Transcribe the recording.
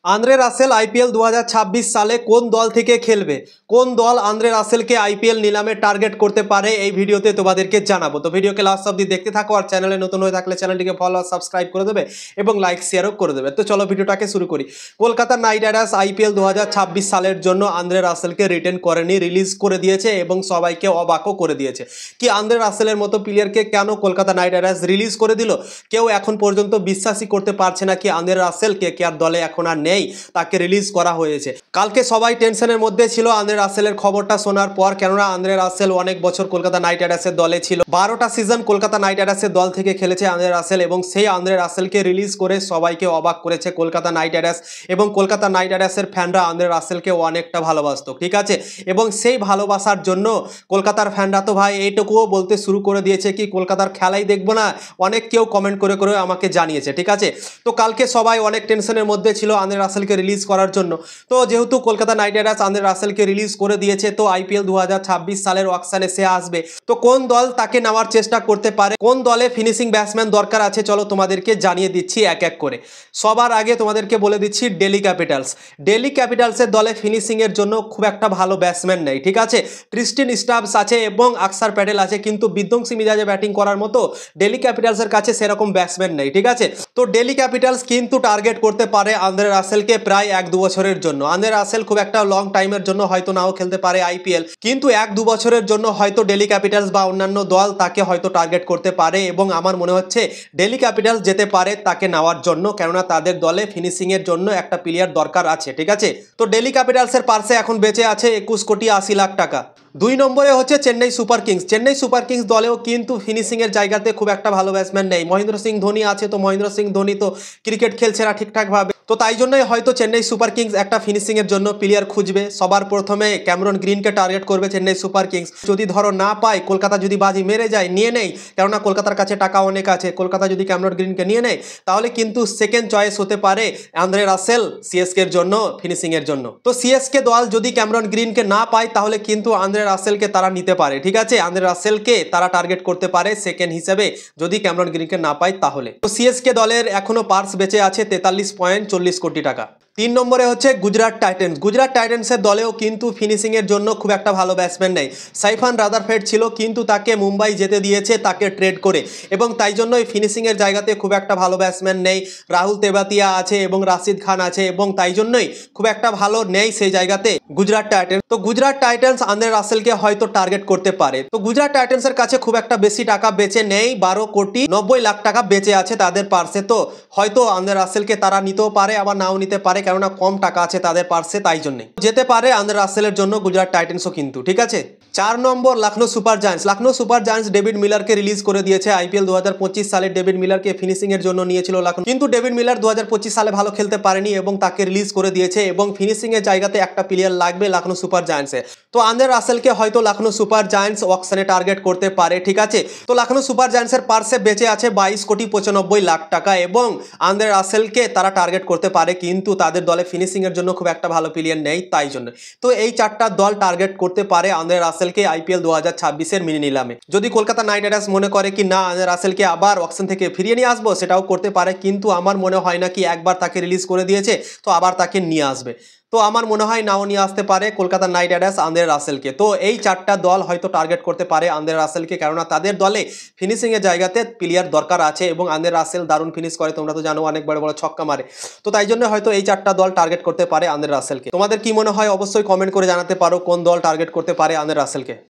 Andre Russell IPL 2026 সালে কোন দল থেকে খেলবে, কোন দল আন্দ্রে রাসেলকে আইপিএল নিলামে টার্গেট করতে পারে এই ভিডিওতে তোমাদেরকে জানাবো। তো ভিডিওকে লাস্ট অবধি দেখতে থাকো, আর চ্যানেলে নতুন হয়ে থাকলে চ্যানেলটিকে ফলো আর সাবস্ক্রাইব করে দেবে এবং লাইক শেয়ারও করে দেবে। তো চলো ভিডিওটাকে শুরু করি। কলকাতা নাইট রাইডার্স আইপিএল 2026 সালের জন্য আন্দ্রে রাসেলকে রিটেন করেনি, রিলিজ করে দিয়েছে এবং সবাইকে অবাকও করে দিয়েছে। কি আন্দ্রে রাসেলের মতো প্লেয়ারকে কেন কলকাতা নাইট রাইডার্স রিলিজ করে দিল? কেউ এখন পর্যন্ত বিশ্বাসই করতে পারছে না কি আন্দ্রে রাসেলকে কে আর দলে এখন আর নেই, তাকে রিলিজ করা হয়েছে। কালকে সবাই টেনশনের মধ্যে ছিল আন্দ্রে রাসেলের খবরটা শোনার পর, কেননা আন্দ্রে রাসেল অনেক বছর কলকাতা নাইট রাইডার্সের দলে ছিল, 12টা সিজন কলকাতা নাইট রাইডার্সের দল থেকে খেলেছে আন্দ্রে রাসেল, এবং সেই আন্দ্রে রাসেলকে রিলিজ করে সবাইকে অবাক করেছে কলকাতা নাইট রাইডার্স। এবং কলকাতা নাইট রাইডার্সের ফ্যানরা আন্দ্রে রাসেলকে অনেকটা ভালোবাসতো, ঠিক আছে। এবং সেই ভালোবাসার জন্য কলকাতার ফ্যানরা তো ভাই এইটুকুও বলতে শুরু করে দিয়েছে কি কলকাতার খেলাই দেখবো না। অনেক কেউ কমেন্ট করে করে আমাকে জানিয়েছে, ঠিক আছে। তো কালকে সবাই অনেক টেনশনের মধ্যে ছিল আন্দ্রে রাসেলকে রিলিজ করার জন্য। তো যেহেতু কলকাতা নাইট রাইডার্স আন্দ্রে রাসেলকে রিলিজ করে দিয়েছে, তো আইপিএল 2026 সালের অকশনে সে আসবে। তো কোন দল তাকে নেওয়ার চেষ্টা করতে পারে, কোন দলে ফিনিশিং ব্যাটসম্যান দরকার আছে, চলো তোমাদেরকে জানিয়ে দিচ্ছি এক এক করে। সবার আগে তোমাদেরকে বলে দিচ্ছি দিল্লি ক্যাপিটালস। দিল্লি ক্যাপিটালসের দলে ফিনিশিংয়ের জন্য খুব একটা ভালো ব্যাটসম্যান নেই, ঠিক আছে। ক্রিস্টিন স্টাবস আছে এবং আকসার প্যাটেল আছে, কিন্তু বিধ্বংসী মিজাজে ব্যাটিং করার মতো দিল্লি ক্যাপিটালসের কাছে সেরকম ব্যাটসম্যান নেই, ঠিক আছে। তো দিল্লি ক্যাপিটালস কিন্তু টার্গেট করতে পারে আন্দ্রে রাসেলকে প্রায় 1-2 বছরের জন্য। আন্দ্রে রাসেল খুব একটা লং টাইমের জন্য হয়তো নাও খেলতে পারে আইপিএল, কিন্তু 1-2 বছরের জন্য হয়তো দিল্লি ক্যাপিটালস বা অন্যান্য দল তাকে হয়তো টার্গেট করতে পারে, এবং আমার মনে হচ্ছে দিল্লি ক্যাপিটালস যেতে পারে তাকে নেওয়ার জন্য, কেননা তাদের দলে ফিনিশিং এর জন্য একটা প্লেয়ার দরকার আছে, ঠিক আছে। তো দিল্লি ক্যাপিটালসের পার্সে এখন বেঁচে আছে 21,80,00,000 টাকা। 2 নম্বরে হচ্ছে Chennai Super Kings. Chennai Super Kings দলেও কিন্তু ফিনিশিং এর জায়গাতে খুব একটা ভালো ব্যাটসম্যান নেই। মহেন্দ্র সিং ধোনি আছে, তো মহেন্দ্র সিং ধোনি তো ক্রিকেট খেলছে না ঠিকঠাক ভাবে, তো তাই জন্যই হয়তো চেন্নাই সুপার কিংস একটা ফিনিশিং এর জন্য প্লেয়ার খুঁজবে। সবার প্রথমে ক্যামেরন গ্রিনকে টার্গেট করবে চেন্নাই সুপার কিংস। যদি ধরো না পায়, কলকাতা যদি বাজি মেরে যায়, নিয়ে নেই, কেননা কলকাতার কাছে টাকা অনেক আছে, কলকাতা যদি ক্যামেরন গ্রিনকে নিয়ে নেয় তাহলে কিন্তু সেকেন্ড চয়েস হতে পারে আন্দ্রে রাসেল সিএসকে এর জন্য ফিনিশিং এর জন্য। তো সিএসকে দল যদি ক্যামেরন গ্রিনকে না পায় তাহলে কিন্তু আন্দ্রে রাসেলকে তারা নিতে পারে, ঠিক আছে। আন্দ্রে রাসেলকে তারা টার্গেট করতে পারে সেকেন্ড হিসেবে যদি ক্যামেরন গ্রিনকে না পায় তাহলে। তো সিএসকে দলের এখনো পার্স বেঁচে আছে 43.40 কোটি টাকা। 3 নম্বরে হচ্ছে গুজরাট টাইটেন্স। গুজরাট টাইটেন্সের দলেও কিন্তু ফিনিশিংয়ের জন্য খুব একটা ভালো ব্যাটসম্যান নেই। সাইফান রাদারফোর্ড ছিল, কিন্তু তাকে মুম্বাই যেতে দিয়েছে তাকে ট্রেড করে, এবং তাই জন্যই ফিনিশিংয়ের জায়গাতে খুব একটা ভালো ব্যাটসম্যান নেই। রাহুল তেবাতিয়া আছে এবং রাশিদ খান আছে, এবং তাই জন্যই খুব একটা ভালো নেই সেই জায়গাতে গুজরাট টাইটেন্স। তো গুজরাট টাইটেন্স আন্দ্রে রাসেলকে হয়তো টার্গেট করতে পারে। তো গুজরাট টাইটেন্সের কাছে খুব একটা বেশি টাকা বেঁচে নেই, 12,90,00,000 টাকা বেঁচে আছে তাদের পার্সে। তো হয়তো আন্দ্রে রাসেলকে তারা নিতেও পারে, আবার নাও নিতে পারে, কেননা কম টাকা আছে তাদের পার্সে, তাই জন্যে যেতে পারে আন্দ্রে রাসেলের জন্য গুজরাট টাইটেন্সও কিন্তু, ঠিক আছে। 4 নম্বর Lucknow super giants. Lucknow super giants David মিলারকে রিলিজ করে দিয়েছে। আইপিএল 2025 সালে ডেভিড মিলারকে ফিনিশিং এর জন্য নিয়েছিল লখনৌ, কিন্তু ডেভিড মিলার 2025 সালে ভালো খেলতে পারেনি এবং তাকে রিলিজ করে দিয়েছে, এবং ফিনিশিং এর জায়গাতে একটা প্লেয়ার লাগবে লখনৌ সুপার জায়ান্টসে। তো আন্দ্রে রাসেলকে হয়তো লখনৌ সুপার জায়ান্টস অকশনে টার্গেট করতে পারে, ঠিক আছে। তো লখনৌ সুপার জায়ান্টসের পার্সে বেঁচে আছে 22,95,00,000 টাকা, এবং আন্দ্রে রাসেলকে তারা টার্গেট করতে পারে, কিন্তু তাদের দলে ফিনিশিং এর জন্য খুব একটা ভালো প্লেয়ার নেই, তাই জন্য। তো এই 4টা দল টার্গেট করতে পারে আন্দ্রে রাসেলকে আইপিএল 2026 এর মিনি নিলামে। যদি কলকাতা নাইট রাইডার্স মনে করে কি না আন্দ্রে রাসেলকে আবার অকশন থেকে ফিরিয়ে নিয়ে আসবো, সেটাও করতে পারে, কিন্তু আমার মনে হয় না কি একবার তাকে রিলিজ করে দিয়েছে তো আবার তাকে নিয়ে আসবে। তো আমার মনে হয় নাও নিয়ে আসতে পারে কলকাতা নাইট রাইডার্স আন্দ্রে রাসেলকে। তো এই 4টা দল হয়তো টার্গেট করতে পারে আন্দ্রে রাসেলকে, কেননা তাদের দলে ফিনিশিং এর জায়গাতে প্লেয়ার দরকার আছে, এবং আন্দ্রে রাসেল দারুণ ফিনিশ করে, তোমরা তো জানো, অনেক বড় বড় ছক্কা মারে। তো তাই জন্য হয়তো এই 4টা দল টার্গেট করতে পারে আন্দ্রে রাসেলকে। তোমাদের কি মনে হয় অবশ্যই কমেন্ট করে জানাতে পারো কোন দল টার্গেট করতে পারে আন্দ্রে রাসেলকে।